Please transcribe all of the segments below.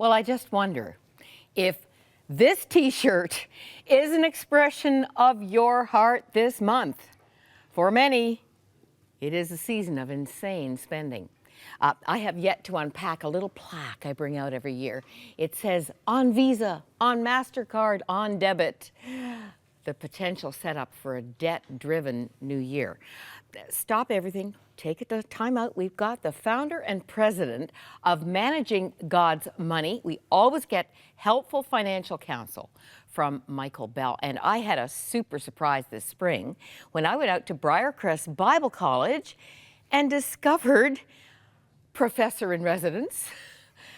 Well, I just wonder if this t-shirt is an expression of your heart this month. For many, it is a season of insane spending. I have yet to unpack a little plaque I bring out every year. It says, on Visa, on MasterCard, on debit. The potential setup for a debt-driven new year. Stop everything, take a time out. We've got the founder and president of Managing God's Money. We always get helpful financial counsel from Michael Bell. And I had a super surprise this spring when I went out to Briarcrest Bible College and discovered professor in residence,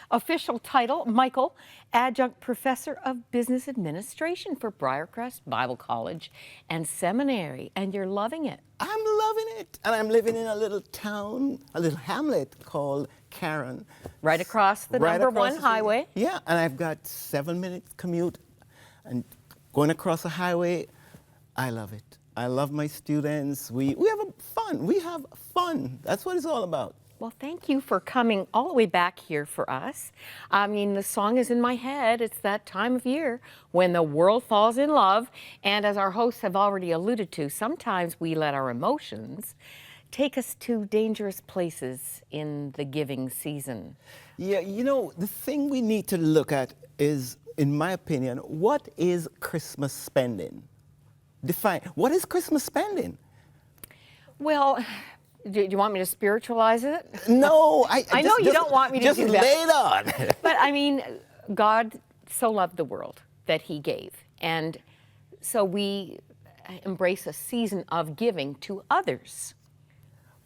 official title, Michael, adjunct professor of business administration for Briarcrest Bible College and Seminary, and you're loving it. I'm loving it, and I'm living in a little town, a little hamlet called Caron. Right across the Right number across one the highway. Yeah, and I've got 7-minute commute, and going across the highway, I love it. I love my students. We have fun. We have fun. That's what it's all about. Well, thank you for coming all the way back here for us. I mean, the song is in my head. It's that time of year when the world falls in love. And as our hosts have already alluded to, sometimes we let our emotions take us to dangerous places in the giving season. Yeah, you know, the thing we need to look at is, in my opinion, what is Christmas spending? Define, what is Christmas spending? Well, do you want me to spiritualize it? No, I know you don't want me to just do that. lay it on. But I mean, God so loved the world that he gave. And so we embrace a season of giving to others.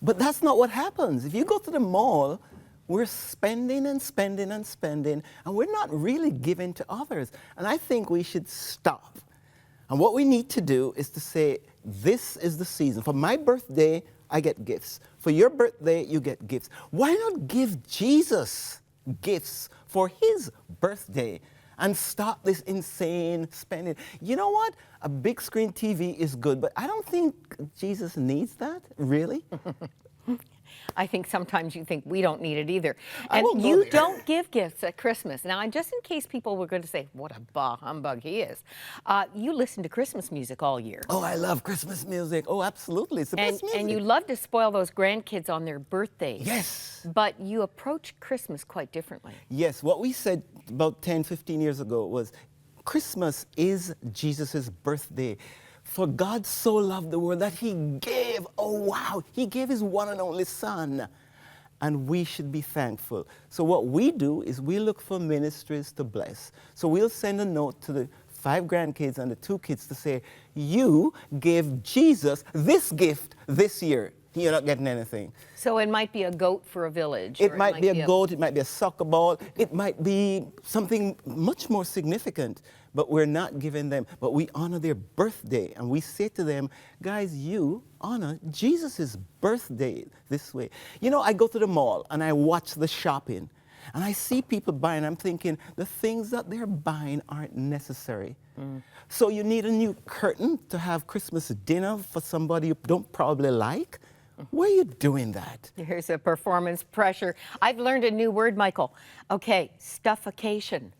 But that's not what happens. If you go to the mall, we're spending and spending and spending, and we're not really giving to others. And I think we should stop. And what we need to do is to say, this is the season. For my birthday, I get gifts. For your birthday, you get gifts. Why not give Jesus gifts for his birthday and stop this insane spending? You know what? A big screen TV is good, but I don't think Jesus needs that, really. I think sometimes you think we don't need it either. I And won't go you there. don't give gifts at Christmas. Now, just in case people were going to say, what a bah humbug he is, you listen to Christmas music all year. Oh, I love Christmas music. Oh, absolutely. It's the best music. And you love to spoil those grandkids on their birthdays. Yes. But you approach Christmas quite differently. Yes, what we said about 10, 15 years ago was Christmas is Jesus' birthday. For God so loved the world that he gave, oh wow, he gave his one and only son. And we should be thankful. So what we do is we look for ministries to bless. So we'll send a note to the 5 grandkids and the 2 kids to say, you gave Jesus this gift this year. You're not getting anything. So it might be a goat for a village. It or might be a goat, it might be a soccer ball, it might be something much more significant, but we're not giving them, but we honor their birthday, and we say to them, guys, you honor Jesus' birthday this way. You know, I go to the mall and I watch the shopping, and I see people buying, I'm thinking, the things that they're buying aren't necessary. So you need a new curtain to have Christmas dinner for somebody you don't probably like? Why are you doing that? Here's a performance pressure. I've learned a new word, Michael. Okay, stuffication.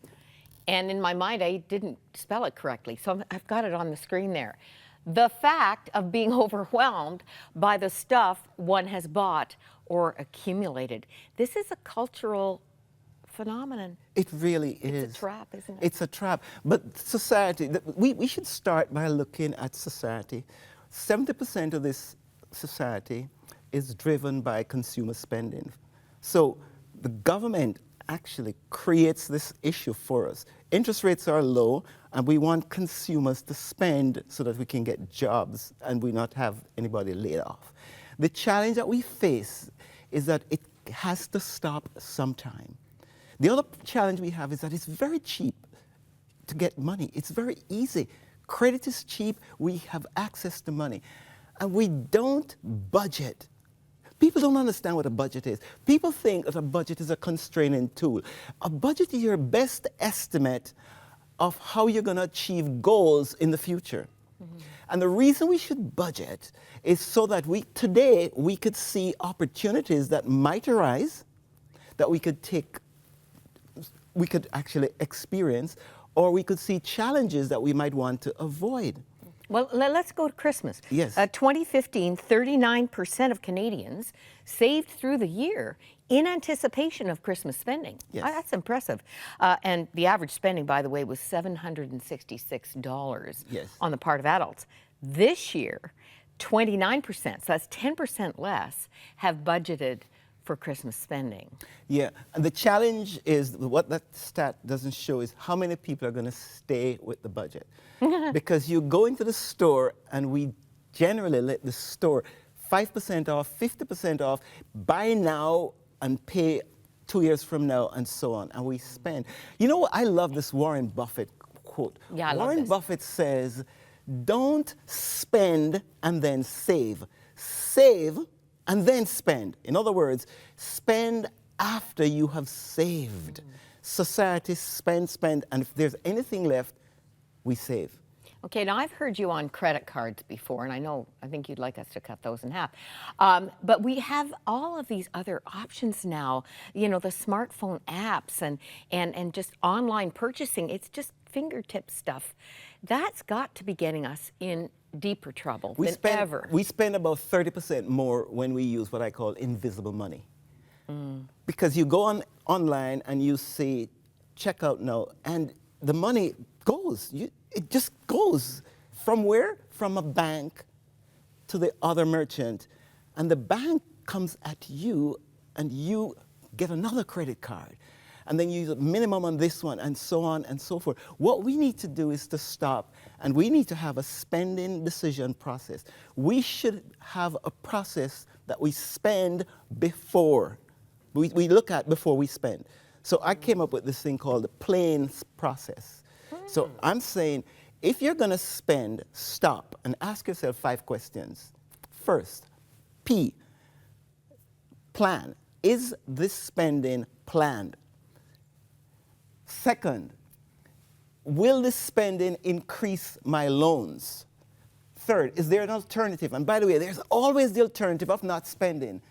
And in my mind, I didn't spell it correctly, so I've got it on the screen there. The fact of being overwhelmed by the stuff one has bought or accumulated. This is a cultural phenomenon. It really is. It's a trap, isn't it? It's a trap. But society, we should start by looking at society. 70% of this society is driven by consumer spending. So the government actually creates this issue for us. Interest rates are low, and we want consumers to spend so that we can get jobs and we not have anybody laid off. The challenge that we face is that it has to stop sometime. The other challenge we have is that it's very cheap to get money. It's very easy. Credit is cheap. We have access to money. And we don't budget. People don't understand what a budget is. People think that a budget is a constraining tool. A budget is your best estimate of how you're going to achieve goals in the future. Mm-hmm. And the reason we should budget is so that today we could see opportunities that might arise, that we could take we could actually experience, or we could see challenges that we might want to avoid. Well, let's go to Christmas. Yes. 2015, 39% of Canadians saved through the year in anticipation of Christmas spending. Yes. That's impressive. And the average spending, by the way, was $766 Yes. on the part of adults. This year, 29%, so that's 10% less, have budgeted for Christmas spending. Yeah, and the challenge is what that stat doesn't show is how many people are going to stay with the budget. Because you go into the store and we generally let the store 5% off, 50% off, buy now and pay 2 years from now and so on. And we spend. You know what? I love this Warren Buffett quote. Yeah, I love Warren this. Buffett says, don't spend and then save. Save and then spend. In other words, spend after you have saved. Society spend, and if there's anything left, we save. Okay, now I've heard you on credit cards before, and I think you'd like us to cut those in half. But we have all of these other options now, you know, the smartphone apps and just online purchasing. It's just fingertip stuff. That's got to be getting us in deeper trouble than ever. We spend about 30% more when we use what I call invisible money. Because you go online and you say, check out now, and the money goes. It just goes. From where? From a bank to the other merchant. And the bank comes at you, and you get another credit card. And then you use a minimum on this one, and so on and so forth. What we need to do is to stop, and we need to have a spending decision process. We should have a process that we spend before. We look at before we spend. So I came up with this thing called the planes process. So I'm saying, if you're going to spend, stop and ask yourself 5 questions. First, P, plan. Is this spending planned? Second, will this spending increase my loans? Third, is there an alternative? And by the way, there's always the alternative of not spending.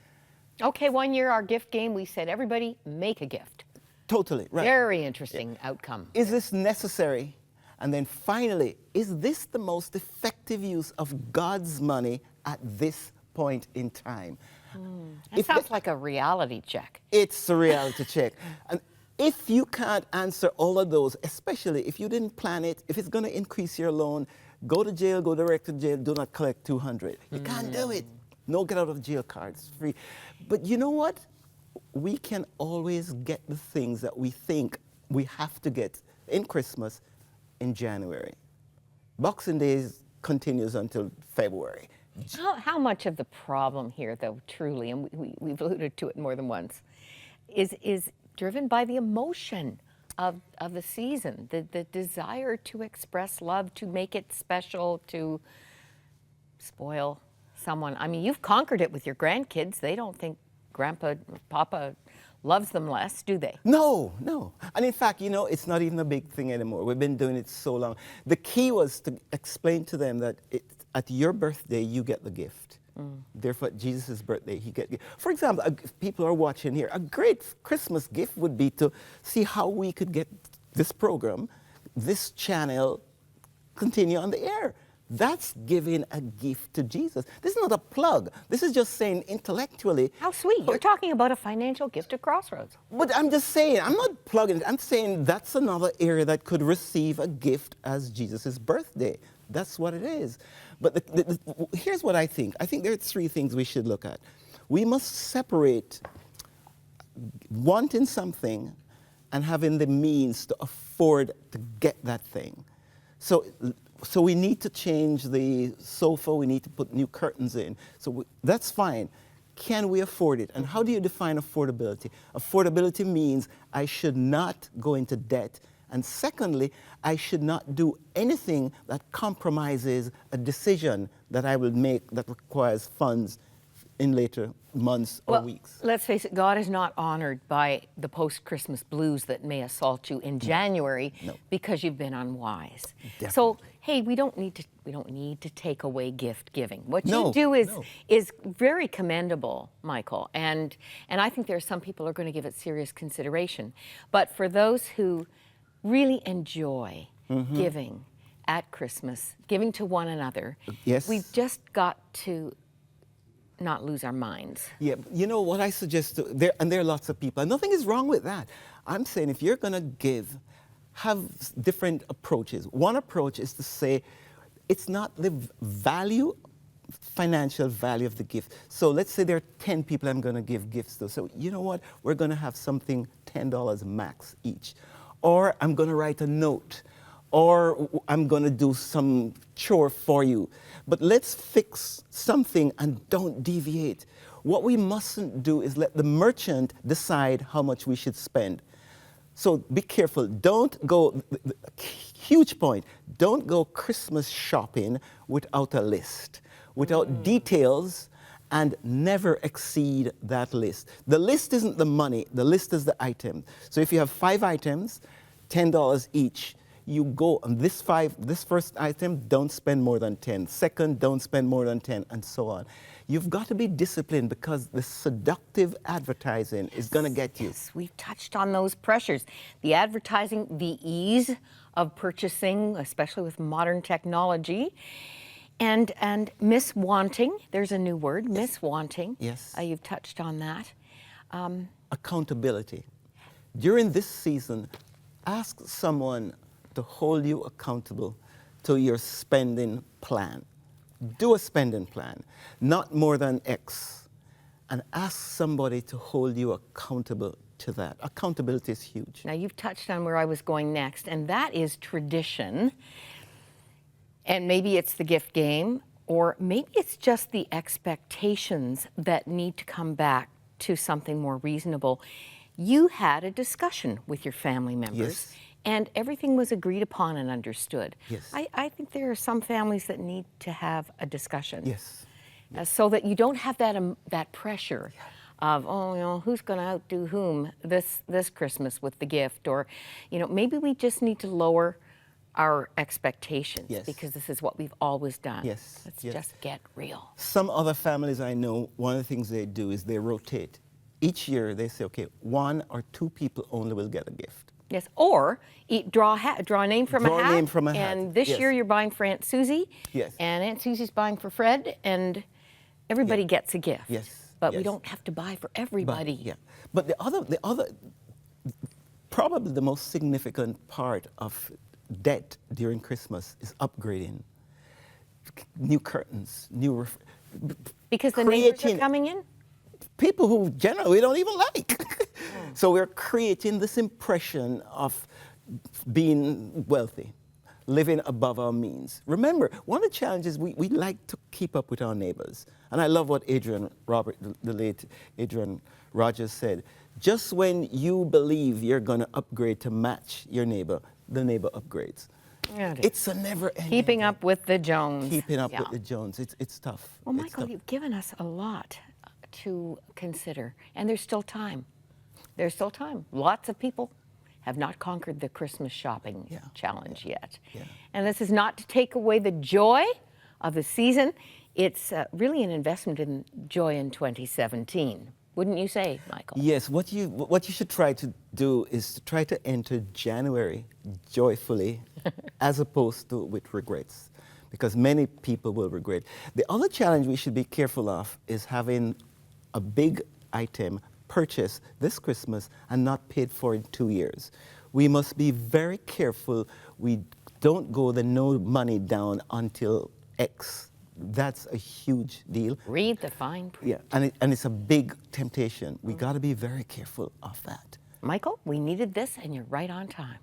Okay, one year, our gift game, we said, everybody make a gift. Totally, right. Very interesting outcome. Is this necessary? And then finally, is this the most effective use of God's money at this point in time? That sounds like a reality check. It's a reality check. And if you can't answer all of those, especially if you didn't plan it, if it's going to increase your loan, go to jail, go direct to jail, do not collect 200. You can't do it. No get out of jail cards, free. But you know what? We can always get the things that we think we have to get in Christmas in January. Boxing Day continues until February. How much of the problem here, though, truly, and we've alluded to it more than once, is driven by the emotion of the season, the desire to express love, to make it special, to spoil someone. I mean, you've conquered it with your grandkids. They don't think Grandpa, Papa loves them less, do they? No, no. And in fact, you know, it's not even a big thing anymore. We've been doing it so long. The key was to explain to them that at your birthday, you get the gift. Therefore, at Jesus' birthday, he get gift. For example, if people are watching here, a great Christmas gift would be to see how we could get this program, this channel, continue on the air. That's giving a gift to Jesus. This is not a plug. This is just saying intellectually. How sweet. You're talking about a financial gift at Crossroads. But I'm just saying, I'm not plugging it. I'm saying that's another area that could receive a gift as Jesus' birthday. That's what it is. But here's what I think. I think there are 3 things we should look at. We must separate wanting something and having the means to afford to get that thing. So we need to change the sofa, we need to put new curtains in. So that's fine. Can we afford it? And how do you define affordability? Affordability means I should not go into debt. And secondly, I should not do anything that compromises a decision that I will make that requires funds in later months or weeks. Let's face it, God is not honored by the post-Christmas blues that may assault you in January because you've been unwise. Definitely. So, hey, we don't need to take away gift giving. What No, you do no. is very commendable, Michael, and I think there are some people who are going to give it serious consideration. But for those who really enjoy giving at Christmas, giving to one another, Yes. we've just got to not lose our minds. Yeah, you know what I suggest, there are lots of people, and nothing is wrong with that. I'm saying if you're going to give, have different approaches. One approach is to say, it's not the value, financial value of the gift. So let's say there are 10 people I'm going to give gifts to. So you know what? We're going to have something $10 max each. Or I'm going to write a note. Or I'm going to do some chore for you. But let's fix something and don't deviate. What we mustn't do is let the merchant decide how much we should spend. So be careful. Don't go, huge point, don't go Christmas shopping without a list, without details, and never exceed that list. The list isn't the money, the list is the item. So if you have 5 items, $10 each, you go on this first item, don't spend more than 10. Second, don't spend more than 10, and so on. You've got to be disciplined because the seductive advertising is going to get you. Yes, we've touched on those pressures. The advertising, the ease of purchasing, especially with modern technology, and miswanting. There's a new word, miswanting. Yes. You've touched on that. Accountability. During this season, ask someone to hold you accountable to your spending plan. Do a spending plan, not more than X, and ask somebody to hold you accountable to that. Accountability is huge. Now, you've touched on where I was going next, and that is tradition. And maybe it's the gift game, or maybe it's just the expectations that need to come back to something more reasonable. You had a discussion with your family members. Yes. And everything was agreed upon and understood. Yes. I think there are some families that need to have a discussion. Yes. So that you don't have that pressure of, oh, you know, who's going to outdo whom this Christmas with the gift? Or, you know, maybe we just need to lower our expectations because this is what we've always done. Yes. Let's just get real. Some other families I know, one of the things they do is they rotate. Each year they say, okay, 1 or 2 people only will get a gift. Yes, or draw a name from a hat. Draw a name from a hat. And this year you're buying for Aunt Susie. Yes. And Aunt Susie's buying for Fred, and everybody gets a gift. Yes. But we don't have to buy for everybody. But the other, probably the most significant part of debt during Christmas is upgrading. New curtains, Because the neighbors are coming in? People who generally we don't even like. So we're creating this impression of being wealthy, living above our means. Remember, one of the challenges, we like to keep up with our neighbors. And I love what the late Adrian Rogers said. Just when you believe you're going to upgrade to match your neighbor, the neighbor upgrades. Yeah, It's a never-ending Keeping thing. up with the Jones. Keeping up with the Jones. It's tough. Well, It's Michael, tough. you've given us a lot to consider, and there's still time. There's still time. Lots of people have not conquered the Christmas shopping challenge yet. Yeah. And this is not to take away the joy of the season. It's really an investment in joy in 2017. Wouldn't you say, Michael? Yes, what you should try to do is to try to enter January joyfully as opposed to with regrets, because many people will regret. The other challenge we should be careful of is having a big item purchased this Christmas and not paid for in 2 years. We must be very careful we don't go the no money down until X. That's a huge deal. Read the fine print. Yeah, and it's a big temptation. We got to be very careful of that. Michael, we needed this, and you're right on time.